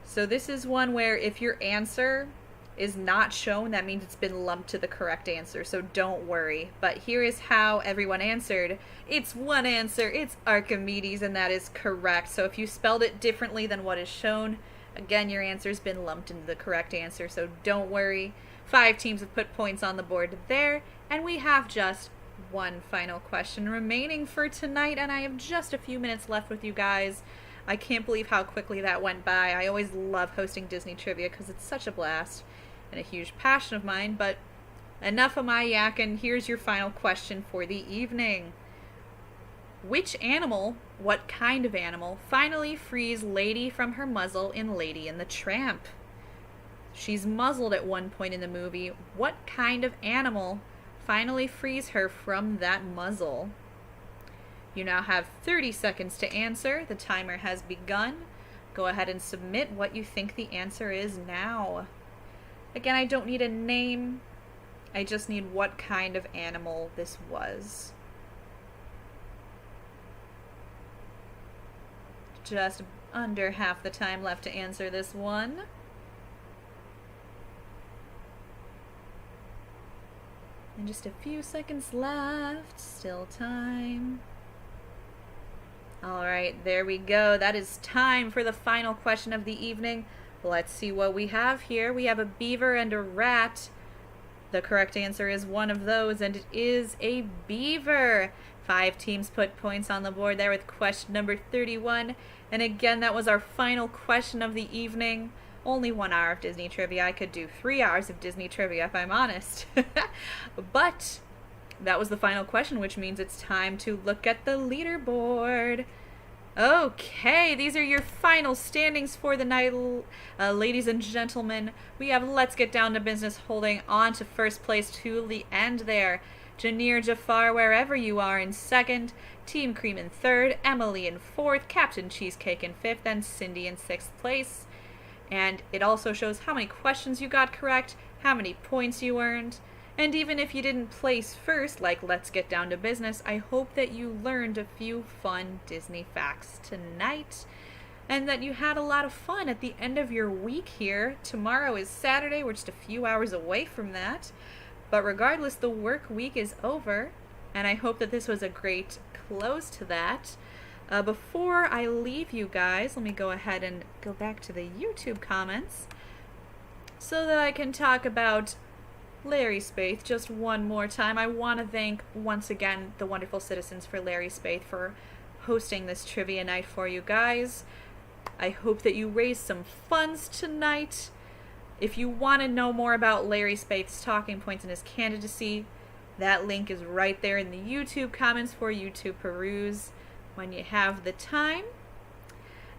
So this is one where if your answer is not shown, that means it's been lumped to the correct answer, so don't worry. But here is how everyone answered. It's one answer, it's Archimedes, and that is correct. So if you spelled it differently than what is shown, again, your answer's been lumped into the correct answer, so don't worry. 5 teams have put points on the board there, and we have just 1 final question remaining for tonight, and I have just a few minutes left with you guys. I can't believe how quickly that went by. I always love hosting Disney trivia because it's such a blast and a huge passion of mine, but enough of my yakking. Here's your final question for the evening. Which animal, what kind of animal, finally frees Lady from her muzzle in Lady and the Tramp? She's muzzled at one point in the movie. What kind of animal finally frees her from that muzzle? You now have 30 seconds to answer. The timer has begun. Go ahead and submit what you think the answer is now. Again, I don't need a name. I just need what kind of animal this was. Just under half the time left to answer this one. And just a few seconds left. Still time. Alright, there we go. That is time for the final question of the evening. Let's see what we have here. We have a beaver and a rat. The correct answer is one of those, and it is a beaver. 5 teams put points on the board there with question number 31. And again, that was our final question of the evening. Only 1 hour of Disney trivia. I could do 3 hours of Disney trivia if I'm honest. But that was the final question, which means it's time to look at the leaderboard. Okay, these are your final standings for the night, ladies and gentlemen. We have Let's Get Down to Business holding on to first place to the end there. Janir Jafar, wherever you are, in second. Team Cream in third. Emily in fourth. Captain Cheesecake in fifth. And Cindy in sixth place. And it also shows how many questions you got correct, how many points you earned. And even if you didn't place first, like Let's Get Down to Business, I hope that you learned a few fun Disney facts tonight. And that you had a lot of fun at the end of your week here. Tomorrow is Saturday. We're just a few hours away from that. But regardless, the work week is over. And I hope that this was a great close to that. Before I leave you guys, let me go ahead and go back to the YouTube comments so that I can talk about Larry Spaeth just one more time. I want to thank once again the wonderful citizens for Larry Spaeth for hosting this trivia night for you guys. I hope that you raised some funds tonight. If you want to know more about Larry Spaeth's talking points and his candidacy, that link is right there in the YouTube comments for you to peruse when you have the time.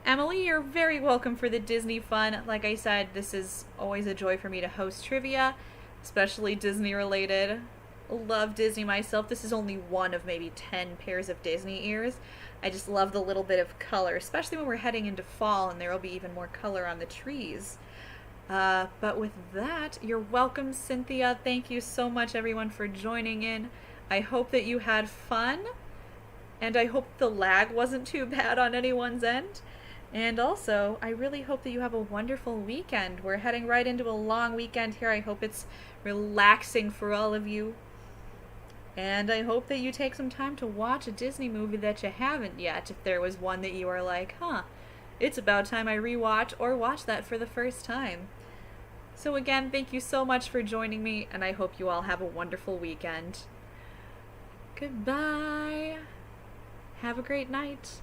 Emily, you're very welcome for the Disney fun. Like I said, this is always a joy for me to host trivia, especially Disney related. Love Disney myself. This is only one of maybe 10 pairs of Disney ears. I just love the little bit of color, especially when we're heading into fall and there will be even more color on the trees. But with that, you're welcome, Cynthia. Thank you so much, everyone, for joining in. I hope that you had fun. And I hope the lag wasn't too bad on anyone's end. And also, I really hope that you have a wonderful weekend. We're heading right into a long weekend here. I hope it's relaxing for all of you. And I hope that you take some time to watch a Disney movie that you haven't yet. If there was one that you are like, it's about time I rewatch or watch that for the first time. So again, thank you so much for joining me, and I hope you all have a wonderful weekend. Goodbye. Have a great night.